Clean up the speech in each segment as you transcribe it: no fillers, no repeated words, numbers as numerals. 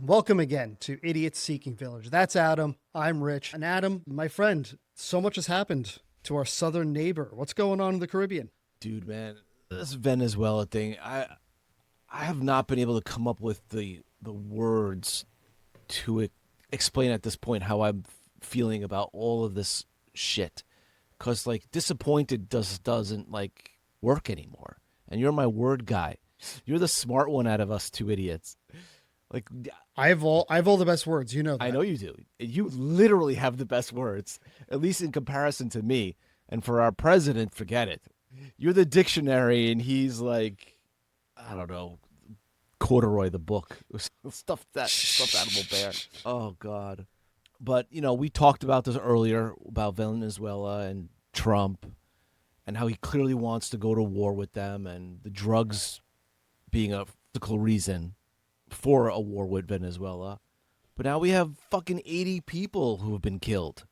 Welcome again to Idiots Seeking Village. That's Adam. I'm Rich. And Adam, my friend, so much has happened to our southern neighbor. What's going on in the Caribbean? Dude, man, this Venezuela thing, I have not been able to come up with the words to explain at this point how I'm feeling about all of this shit. Cause like disappointed doesn't like work anymore. And you're my word guy. You're the smart one out of us two idiots. Like I have all the best words. You know I that. know you do. You literally have the best words, at least in comparison to me. And for our president, forget it. You're the dictionary, and he's like, I don't know, corduroy the book, stuffed animal bear. Oh God. But we talked about this earlier about Venezuela and Trump, and how he clearly wants to go to war with them, and the drugs being a physical reason for a war with Venezuela. But now we have fucking 80 people who have been killed.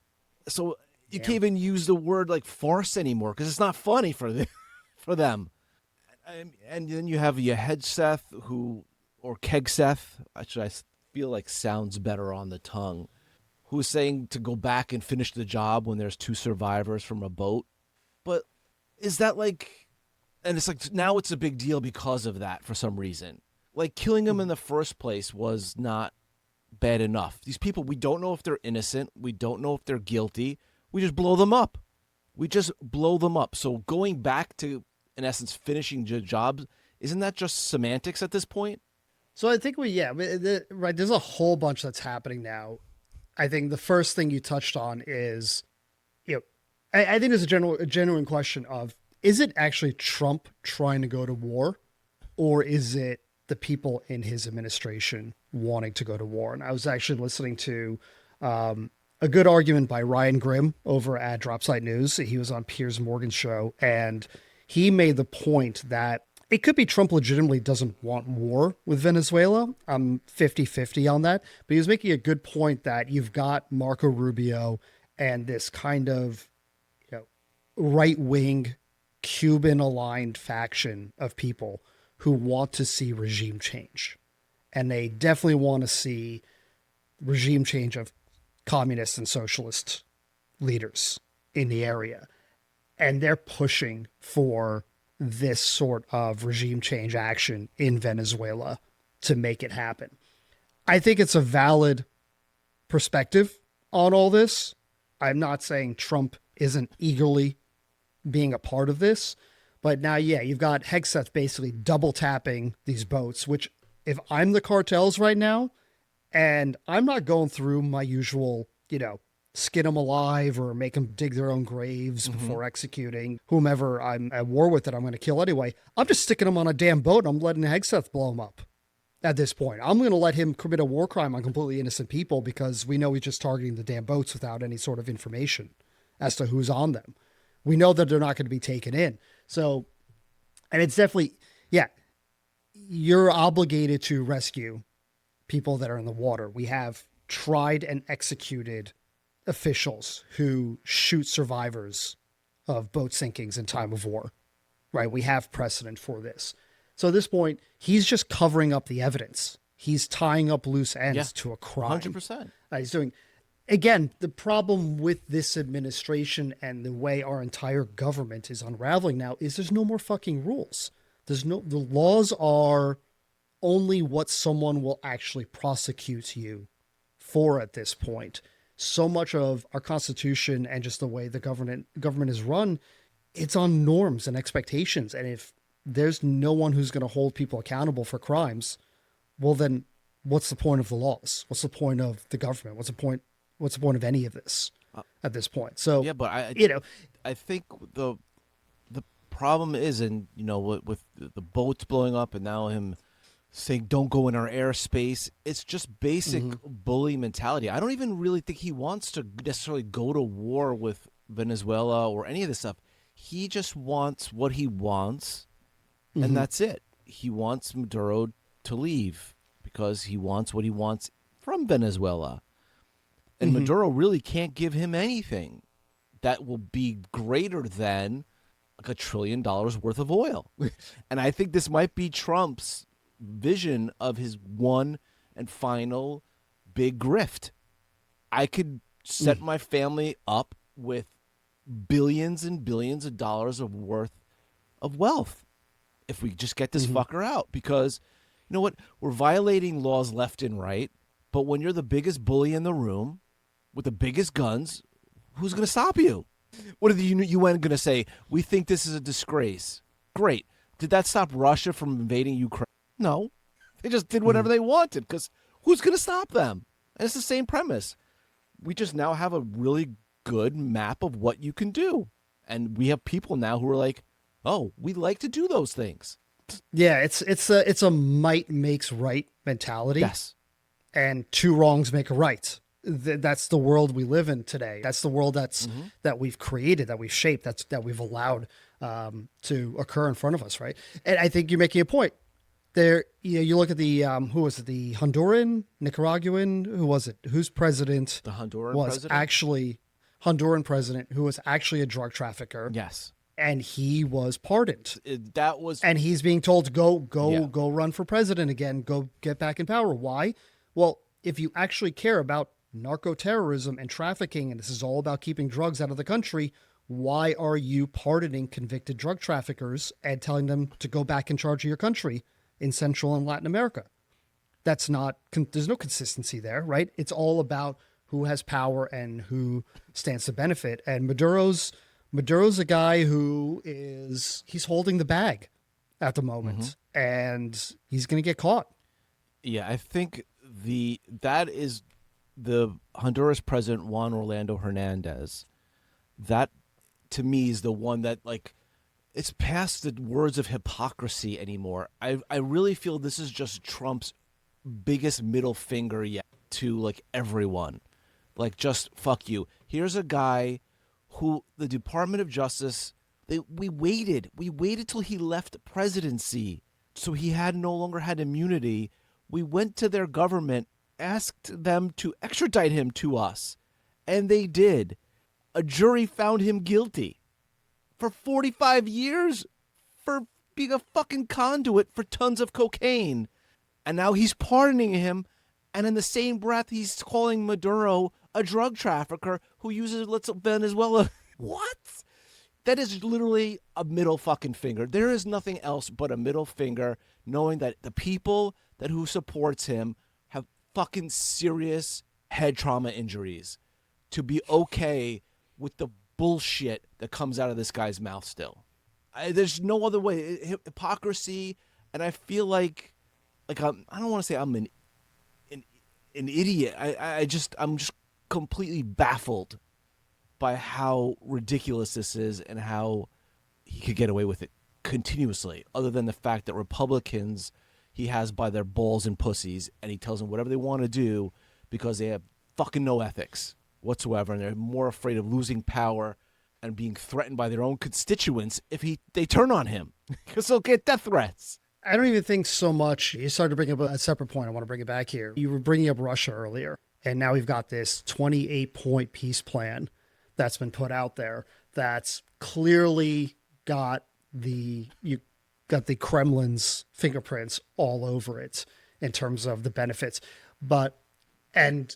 So you can't Damn. even use the word like farce anymore because it's not funny for for them. And then you have your Hegseth or Kegseth, which I feel like sounds better on the tongue, who's saying to go back and finish the job when there's two survivors from a boat. But is that like, and it's like now it's a big deal because of that for some reason. Like killing them in the first place was not bad enough. These people, we don't know if they're innocent. We don't know if they're guilty. We just blow them up. We just blow them up. So going back to, in essence, finishing jobs, isn't that just semantics at this point? So I think right. There's a whole bunch that's happening now. I think the first thing you touched on is, you know, I think there's a genuine question of, is it actually Trump trying to go to war, or is it the people in his administration wanting to go to war? And I was actually listening to a good argument by Ryan Grimm over at Dropsite News. He was on Piers Morgan's show, and he made the point that it could be Trump legitimately doesn't want war with Venezuela. I'm 50-50 on that. But he was making a good point that you've got Marco Rubio and this kind of, you know, right-wing Cuban-aligned faction of people who want to see regime change. And they definitely want to see regime change of communist and socialist leaders in the area. And they're pushing for this sort of regime change action in Venezuela to make it happen. I think it's a valid perspective on all this. I'm not saying Trump isn't eagerly being a part of this, but now, yeah, you've got Hegseth basically double tapping these boats, which if I'm the cartels right now, and I'm not going through my usual, skin them alive or make them dig their own graves before executing whomever I'm at war with that I'm going to kill anyway. I'm just sticking them on a damn boat and I'm letting Hegseth blow them up at this point. I'm going to let him commit a war crime on completely innocent people because we know he's just targeting the damn boats without any sort of information as to who's on them. We know that they're not going to be taken in. So, and it's definitely, yeah, you're obligated to rescue people that are in the water. We have tried and executed officials who shoot survivors of boat sinkings in time of war, right? We have precedent for this. So at this point, he's just covering up the evidence. He's tying up loose ends to a crime. 100%. He's doing, again, the problem with this administration and the way our entire government is unraveling now is there's no more fucking rules. The laws are only what someone will actually prosecute you for at this point. So much of our constitution and just the way the government is run, it's on norms and expectations. And if there's no one who's going to hold people accountable for crimes, well, then what's the point of the laws? What's the point of the government? What's the point of any of this at this point? So, Yeah, but I think the problem is, and with the boats blowing up, and now him saying don't go in our airspace. It's just basic bully mentality. I don't even really think he wants to necessarily go to war with Venezuela or any of this stuff. He just wants what he wants, and that's it. He wants Maduro to leave because he wants what he wants from Venezuela. And Maduro really can't give him anything that will be greater than like $1 trillion worth of oil. And I think this might be Trump's vision of his one and final big grift. I could set my family up with billions and billions of dollars of worth of wealth if we just get this fucker out. Because you know what? We're violating laws left and right, but when you're the biggest bully in the room with the biggest guns, who's going to stop you? What are the UN going to say? We think this is a disgrace. Great. Did that stop Russia from invading Ukraine? No. They just did whatever they wanted because who's going to stop them? And it's the same premise. We just now have a really good map of what you can do. And we have people now who are like, oh, we like to do those things. Yeah, it's a might makes right mentality. Yes. And two wrongs make a right. That's the world we live in today. That's the world that we've created, that we've shaped, that we've allowed to occur in front of us, right? And I think you're making a point. There, you look at the who was it? The Honduran, Nicaraguan, who was it? Whose president? The Honduran was president? Actually Honduran president who was actually a drug trafficker. Yes. And he was pardoned. And he's being told to go run for president again, go get back in power. Why? Well, if you actually care about narco-terrorism and trafficking, and this is all about keeping drugs out of the country, why are you pardoning convicted drug traffickers and telling them to go back in charge of your country in Central and Latin America? There's no consistency there, right? It's all about who has power and who stands to benefit. And Maduro's a guy he's holding the bag at the moment, and he's going to get caught. Yeah, I think that is the Honduras president, Juan Orlando Hernández. That, to me, is the one that, like, it's past the words of hypocrisy anymore. I really feel this is just Trump's biggest middle finger yet to, like, everyone. Like, just fuck you. Here's a guy who the Department of Justice, we waited till he left the presidency, so he no longer had immunity. We went to their government, asked them to extradite him to us, and they did. A jury found him guilty for 45 years for being a fucking conduit for tons of cocaine. And now he's pardoning him, and in the same breath, he's calling Maduro a drug trafficker who uses Venezuela. What? That is literally a middle fucking finger. There is nothing else but a middle finger, knowing that the people who supports him have fucking serious head trauma injuries to be okay with the bullshit that comes out of this guy's mouth still. There's no other way. Hypocrisy, and I feel like I don't want to say I'm an idiot. I'm just completely baffled by how ridiculous this is and how he could get away with it continuously, other than the fact that Republicans he has by their balls and pussies, and he tells them whatever they want to do because they have fucking no ethics whatsoever, and they're more afraid of losing power and being threatened by their own constituents if they turn on him, because they'll get death threats. I don't even think so much. You started to bring up a separate point. I want to bring it back here. You were bringing up Russia earlier, and now we've got this 28-point peace plan that's been put out there that's clearly got the Kremlin's fingerprints all over it in terms of the benefits. And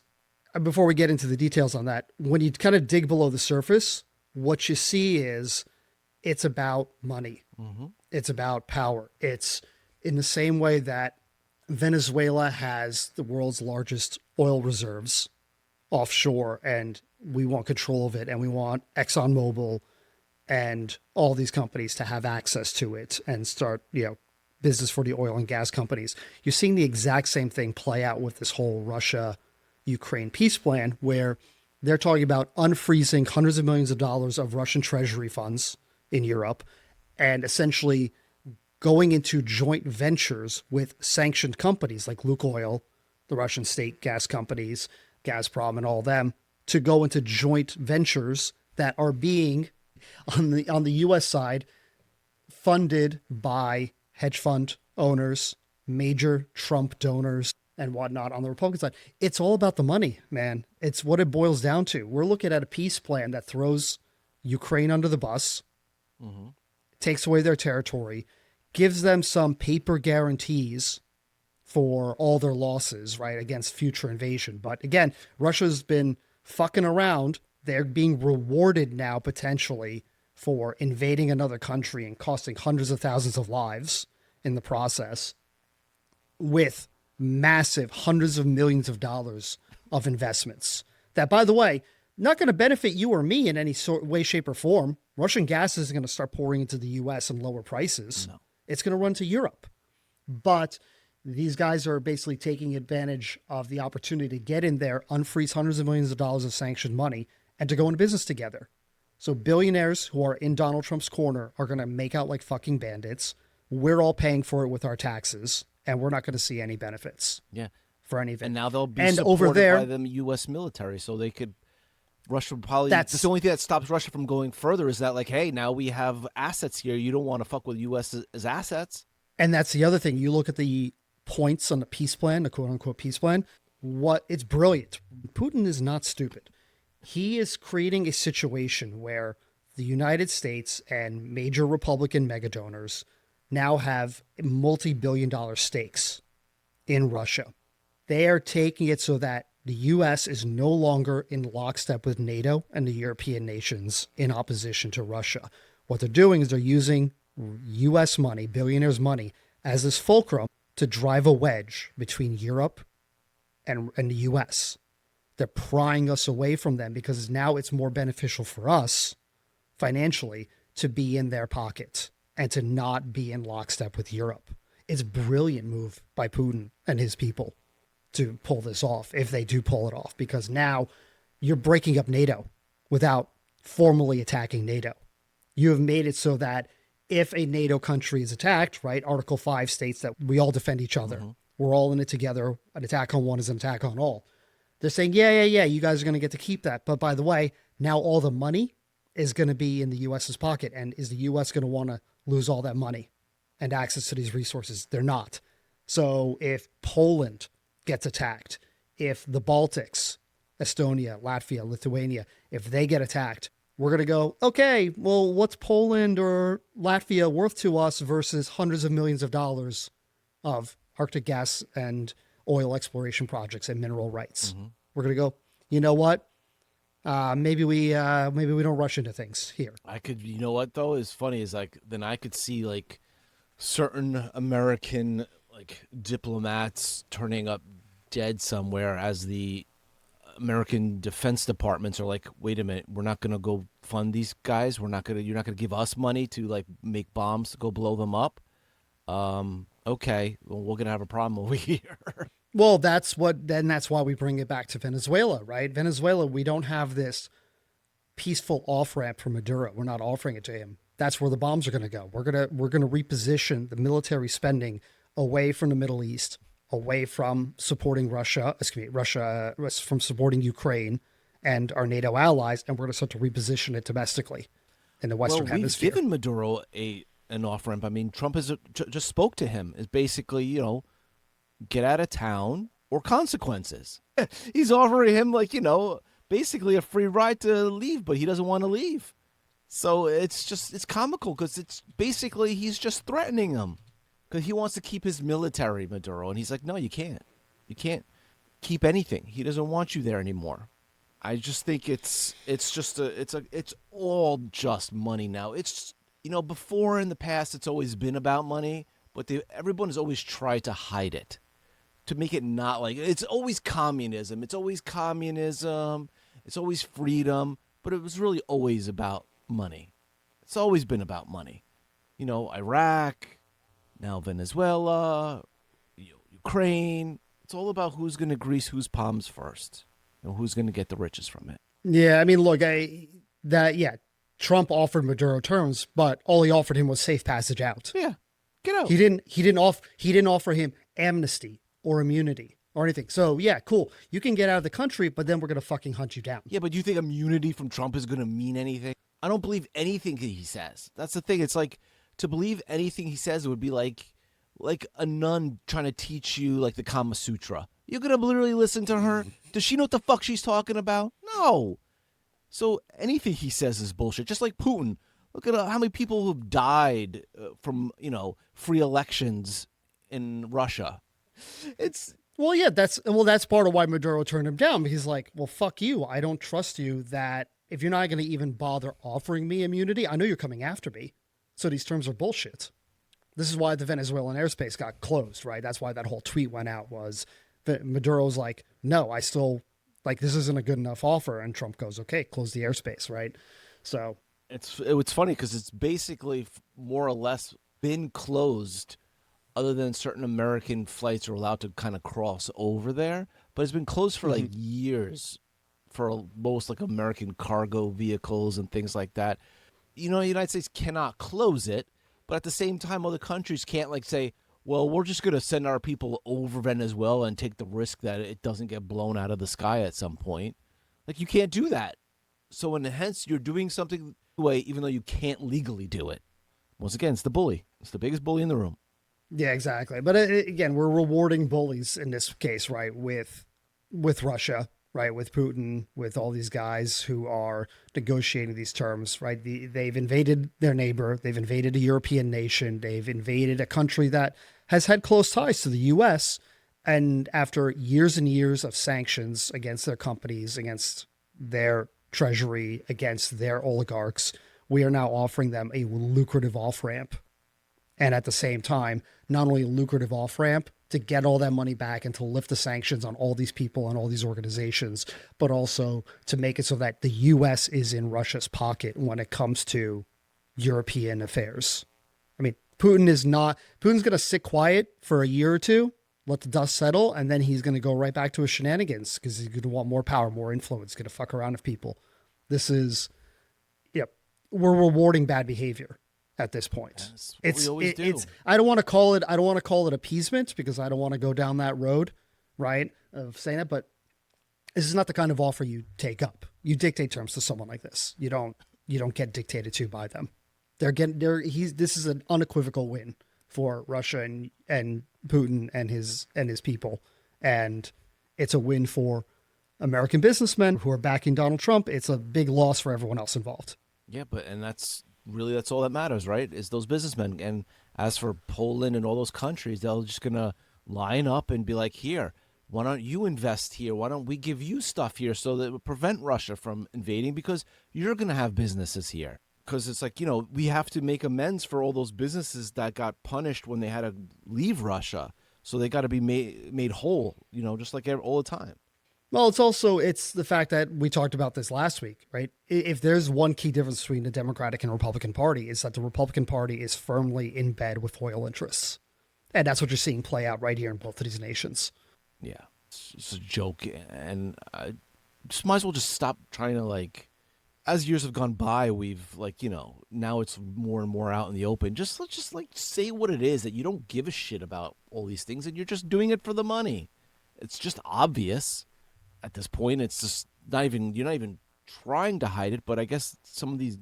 before we get into the details on that, when you kind of dig below the surface, what you see is it's about money. Mm-hmm. It's about power. It's in the same way that Venezuela has the world's largest oil reserves offshore, and we want control of it, and we want ExxonMobil and all these companies to have access to it and start, business for the oil and gas companies. You're seeing the exact same thing play out with this whole Russia-Ukraine peace plan, where they're talking about unfreezing hundreds of millions of dollars of Russian treasury funds in Europe and essentially going into joint ventures with sanctioned companies like Lukoil, the Russian state gas companies, Gazprom and all them, to go into joint ventures that are being, on the U.S. side, funded by hedge fund owners, major Trump donors, and whatnot. On the Republican side, it's all about the money, man. It's what it boils down to. We're looking at a peace plan that throws Ukraine under the bus, takes away their territory, gives them some paper guarantees for all their losses, right, against future invasion. But again, Russia's been fucking around. They're being rewarded now potentially for invading another country and costing hundreds of thousands of lives in the process with massive hundreds of millions of dollars of investments that, by the way, not going to benefit you or me in any sort way, shape, or form. Russian gas isn't going to start pouring into the U.S. and lower prices. No. It's going to run to Europe. But these guys are basically taking advantage of the opportunity to get in there, unfreeze hundreds of millions of dollars of sanctioned money, and to go into business together. So billionaires who are in Donald Trump's corner are going to make out like fucking bandits. We're all paying for it with our taxes, and we're not going to see any benefits. Yeah. For any of it. And now they'll be and supported over there, by the U.S. military, so they could. Russia would probably. That's the only thing that stops Russia from going further is that, like, hey, now we have assets here. You don't want to fuck with U.S. as assets. And that's the other thing. You look at the points on the peace plan, the quote unquote peace plan. It's brilliant. Putin is not stupid. He is creating a situation where the United States and major Republican megadonors now have multi-billion-dollar stakes in Russia. They are taking it so that the U.S. is no longer in lockstep with NATO and the European nations in opposition to Russia. What they're doing is they're using U.S. money, billionaires' money, as this fulcrum to drive a wedge between Europe and the U.S. They're prying us away from them because now it's more beneficial for us financially to be in their pocket and to not be in lockstep with Europe. It's a brilliant move by Putin and his people to pull this off, if they do pull it off, because now you're breaking up NATO without formally attacking NATO. You have made it so that if a NATO country is attacked, right, Article 5 states that we all defend each other. Mm-hmm. We're all in it together. An attack on one is an attack on all. They're saying, yeah, you guys are going to get to keep that. But by the way, now all the money is going to be in the U.S.'s pocket. And is the U.S. going to want to lose all that money and access to these resources? They're not. So if Poland gets attacked, if the Baltics, Estonia, Latvia, Lithuania, if they get attacked, we're going to go, okay, well, what's Poland or Latvia worth to us versus hundreds of millions of dollars of Arctic gas and oil exploration projects and mineral rights? Mm-hmm. We're going to go, you know what? Maybe we don't rush into things here. You know what though is funny is like, then I could see like certain American like diplomats turning up dead somewhere as the American defense departments are like, wait a minute, we're not going to go fund these guys. You're not going to give us money to like make bombs to go blow them up. Okay, well, we're going to have a problem over here. Well, that's why we bring it back to Venezuela, right? Venezuela, we don't have this peaceful off-ramp for Maduro. We're not offering it to him. That's where the bombs are going to go. We're going to reposition the military spending away from the Middle East, away from supporting Russia from supporting Ukraine and our NATO allies, and we're going to start to reposition it domestically in the Western Hemisphere. We've given Maduro an off-ramp. I mean, Trump has just spoke to him. Is basically, get out of town or consequences. He's offering him basically a free ride to leave, but he doesn't want to leave. So it's comical because it's basically he's just threatening him because he wants to keep his military, Maduro, and he's like, no, you can't. You can't keep anything. He doesn't want you there anymore. I just think it's all just money now. It's before in the past it's always been about money, but everyone has always tried to hide it. To make it not like it's always communism. It's always communism. It's always freedom. But it was really always about money. It's always been about money. Iraq, now Venezuela, Ukraine. It's all about who's going to grease whose palms first. Who's going to get the riches from it. Yeah, I mean, look, Trump offered Maduro terms, but all he offered him was safe passage out. Yeah, get out. He didn't offer him amnesty or immunity or anything. So yeah, cool. You can get out of the country, but then we're going to fucking hunt you down. Yeah, but do you think immunity from Trump is going to mean anything? I don't believe anything that he says. That's the thing. It's like to believe anything he says, it would be like a nun trying to teach you like the Kama Sutra. You're going to literally listen to her? Does she know what the fuck she's talking about? No. So anything he says is bullshit. Just like Putin. Look at how many people have died from, free elections in Russia. It's Well, yeah, that's part of why Maduro turned him down. He's like, well, fuck you. I don't trust you that if you're not going to even bother offering me immunity, I know you're coming after me. So these terms are bullshit. This is why the Venezuelan airspace got closed, right? That's why that whole tweet went out was that Maduro's like, no, I still like this isn't a good enough offer. And Trump goes, okay, close the airspace, right? So it's funny because it's basically more or less been closed, other than certain American flights are allowed to kind of cross over there, but it's been closed for like years for most like American cargo vehicles and things like that. You know, the United States cannot close it, but at the same time, other countries can't like say, well, we're just going to send our people over Venezuela and take the risk that it doesn't get blown out of the sky at some point. Like, you can't do that. So, and hence, you're doing something way, even though you can't legally do it. Once again, it's the bully. It's the biggest bully in the room. yeah, exactly. But again, we're rewarding bullies in this case, right? With Russia, right? With Putin, with all these guys who are negotiating these terms, right? They've invaded their neighbor. They've invaded a European nation. They've invaded a country that has had close ties to the U.S. And after years and years of sanctions against their companies, against their treasury, against their oligarchs, we are now offering them a lucrative off ramp. And at the same time, not only a lucrative off ramp to get all that money back and to lift the sanctions on all these people and all these organizations, but also to make it so that the U.S. is in Russia's pocket when it comes to European affairs. I mean, Putin's going to sit quiet for a year or two, let the dust settle, and then he's going to go right back to his shenanigans because he's going to want more power, more influence, going to fuck around with people. This is, we're rewarding bad behavior at this point. That's what we always do. It's I don't want to call it appeasement because I don't want to go down that road, right? Of saying it, but this is not the kind of offer you take up. You dictate terms to someone like this. You don't get dictated to by them. This is an unequivocal win for Russia and Putin and his people. And it's a win for American businessmen who are backing Donald Trump. It's a big loss for everyone else involved. Yeah, that's all that matters, right? Is those businessmen. And as for Poland and all those countries, they're just going to line up and be like, here, why don't you invest here? Why don't we give you stuff here so that it would prevent Russia from invading because you're going to have businesses here. Because it's like, we have to make amends for all those businesses that got punished when they had to leave Russia. So they got to be made whole, just like all the time. Well, it's the fact that we talked about this last week, right? If there's one key difference between the Democratic and Republican Party, is that the Republican Party is firmly in bed with oil interests. And that's what you're seeing play out right here in both of these nations. Yeah, it's a joke. And I just might as well just stop trying to, as years have gone by, we've, now it's more and more out in the open. Let's just say what it is, that you don't give a shit about all these things and you're just doing it for the money. It's just obvious. At this point, it's just you're not even trying to hide it, but I guess some of these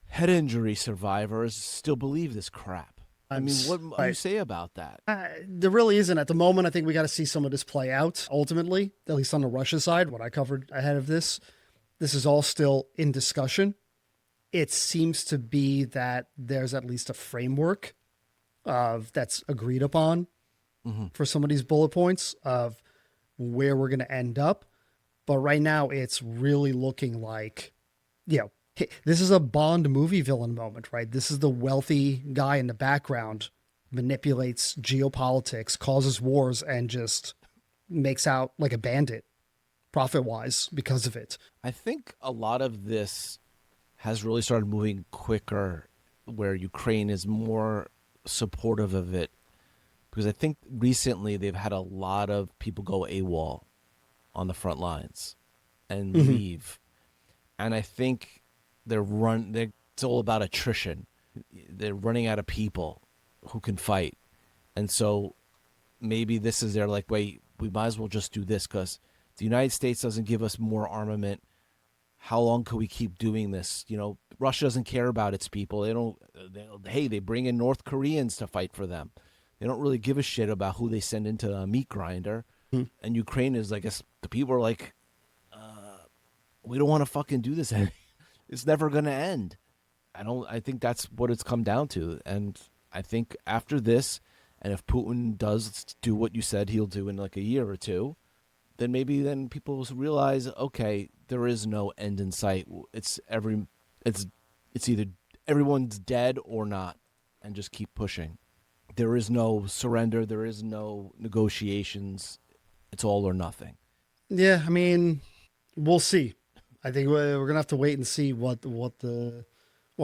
head injury survivors still believe this crap. I mean, what do you say about that? There really isn't. At the moment, I think we got to see some of this play out ultimately, at least on the Russia side, what I covered ahead of this. This is all still in discussion. It seems to be that there's at least a framework that's agreed upon for some of these bullet points of where we're going to end up. But right now, it's really looking like, this is a Bond movie villain moment, right? This is the wealthy guy in the background, manipulates geopolitics, causes wars, and just makes out like a bandit, profit-wise, because of it. I think a lot of this has really started moving quicker, where Ukraine is more supportive of it. Because I think recently they've had a lot of people go AWOL on the front lines and leave. And I think it's all about attrition. They're running out of people who can fight. And so maybe this is their wait, we might as well just do this because the United States doesn't give us more armament. How long can we keep doing this? Russia doesn't care about its people. They bring in North Koreans to fight for them. They don't really give a shit about who they send into a meat grinder. And Ukraine is, I guess, the people are like, we don't want to fucking do this. It's never going to end. I think that's what it's come down to. And I think after this, And if Putin does do what you said he'll do in like a year or two, then maybe then people will realize, okay, there is no end in sight. It's either everyone's dead or not, and just keep pushing. There is no surrender. There is no negotiations. It's all or nothing. Yeah, I mean, we'll see. I think we're gonna have to wait and see what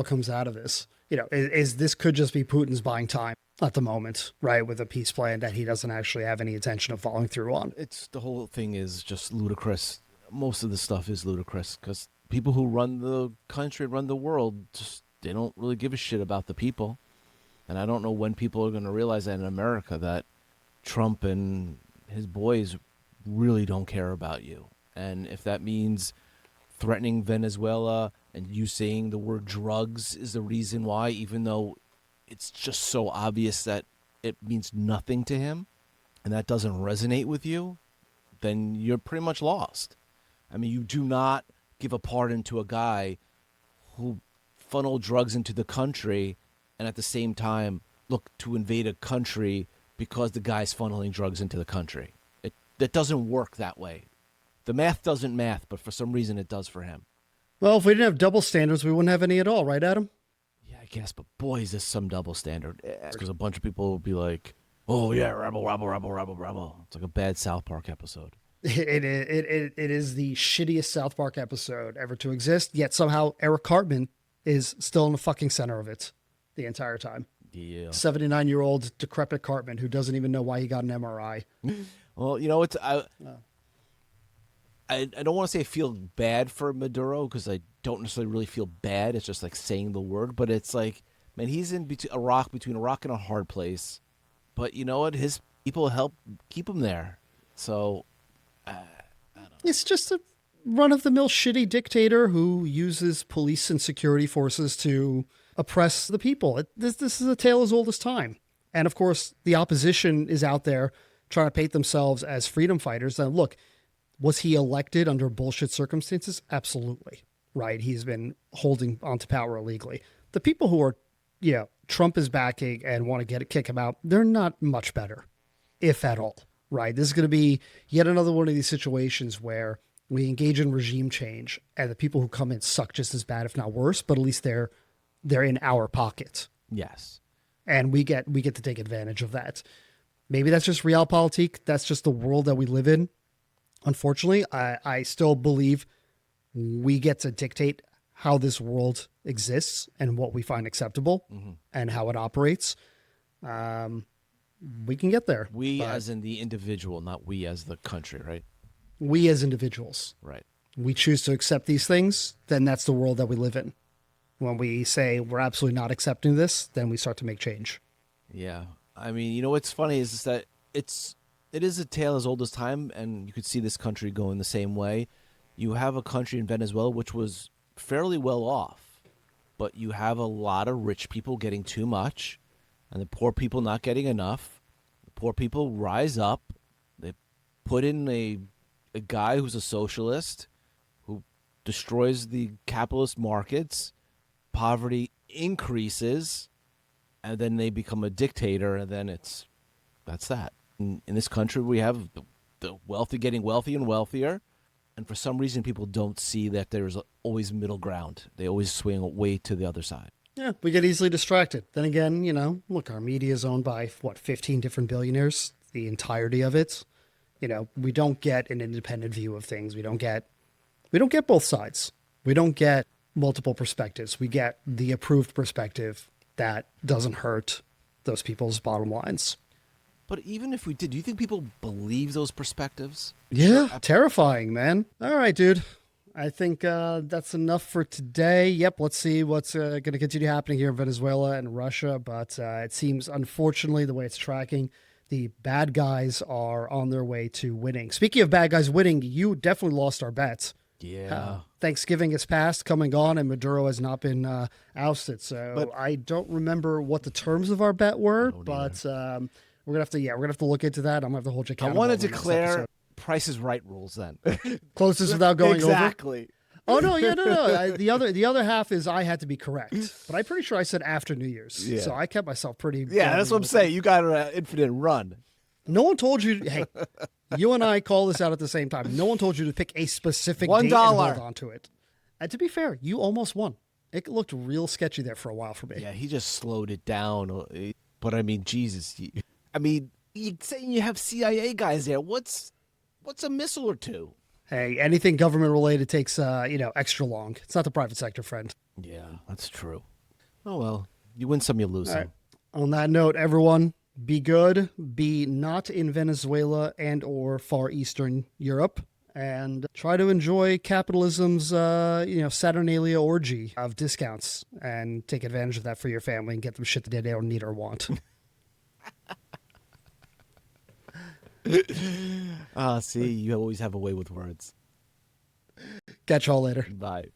comes out of this. Is this could just be Putin's buying time at the moment, right, with a peace plan that he doesn't actually have any intention of following through on. It's the whole thing is just ludicrous. Most of the stuff is ludicrous because people who run the country, run the world, just they don't really give a shit about the people. And I don't know when people are going to realize that in America that Trump and his boys really don't care about you. And if that means threatening Venezuela and you saying the word drugs is the reason why, even though it's just so obvious that it means nothing to him and that doesn't resonate with you, then you're pretty much lost. I mean, you do not give a pardon to a guy who funneled drugs into the country and at the same time look to invade a country because the guy's funneling drugs into the country. That doesn't work that way. The math doesn't math, but for some reason it does for him. Well, if we didn't have double standards, we wouldn't have any at all, right, Adam? Yeah, I guess, but boy, is this some double standard. Because a bunch of people will be like, oh, yeah, rebel, rebel, rebel, rebel, rebel. It's like a bad South Park episode. It is the shittiest South Park episode ever to exist, yet somehow Eric Cartman is still in the fucking center of it the entire time. Yeah. 79-year-old decrepit Cartman who doesn't even know why he got an MRI. Well, I don't want to say I feel bad for Maduro because I don't necessarily really feel bad. It's just like saying the word. But it's like, man, he's in between a rock and a hard place. But you know what? His people help keep him there. So, I don't know. It's just a run-of-the-mill shitty dictator who uses police and security forces to oppress the people. This is a tale as old as time. And of course, the opposition is out there trying to paint themselves as freedom fighters. And look, was he elected under bullshit circumstances? Absolutely. Right. He's been holding onto power illegally. The people who are, Trump is backing and want to kick him out, they're not much better, if at all. Right. This is going to be yet another one of these situations where we engage in regime change and the people who come in suck just as bad, if not worse, but at least they're in our pocket. Yes. And we get to take advantage of that. Maybe that's just realpolitik. That's just the world that we live in. Unfortunately, I still believe we get to dictate how this world exists and what we find acceptable and how it operates. We can get there. We as in the individual, not we as the country, right? We as individuals. Right. We choose to accept these things, then that's the world that we live in. When we say we're absolutely not accepting this, then we start to make change. Yeah. I mean, what's funny is that it is a tale as old as time, and you could see this country going the same way. You have a country in Venezuela which was fairly well off, but you have a lot of rich people getting too much, and the poor people not getting enough. The poor people rise up. They put in a guy who's a socialist who destroys the capitalist markets. Poverty increases, and then they become a dictator, and then that's that. In this country, we have the wealthy getting wealthier and wealthier, and for some reason, people don't see that there's always middle ground. They always swing way to the other side. Yeah, we get easily distracted. Then again, look, our media is owned by, 15 different billionaires, the entirety of it. We don't get an independent view of things. We don't get both sides. We don't get multiple perspectives. We get the approved perspective that doesn't hurt those people's bottom lines. But even if we did, do you think people believe those perspectives? Yeah, terrifying, man. All right, dude. I think that's enough for today. Yep, let's see what's going to continue happening here in Venezuela and Russia. But it seems, unfortunately, the way it's tracking, the bad guys are on their way to winning. Speaking of bad guys winning, you definitely lost our bet. Yeah. Thanksgiving has passed, come and gone, and Maduro has not been ousted. So but, I don't remember what the terms of our bet were, but we're gonna have to look into that. I'm gonna have to hold you accountable. I want to declare Price is Right rules then. Closest without going exactly. Oh no, yeah, no. The other half is I had to be correct, but I'm pretty sure I said after New Year's, Yeah. so I kept myself pretty. Yeah, that's what I'm saying. You got an infinite run. No one told you. Hey, you and I call this out at the same time. No one told you to pick a specific $1. date and hold on to it. And to be fair, you almost won. It looked real sketchy there for a while for me. Yeah, he just slowed it down. But I mean, Jesus. I mean, you saying you have CIA guys there. What's a missile or two? Hey, anything government related takes extra long. It's not the private sector, friend. Yeah, that's true. Oh well, you win some, you lose some. Right. On that note, everyone, be good. Be not in Venezuela and or Far Eastern Europe. And try to enjoy capitalism's, Saturnalia orgy of discounts and take advantage of that for your family and get them shit that they don't need or want. See, you always have a way with words. Catch y'all later. Bye.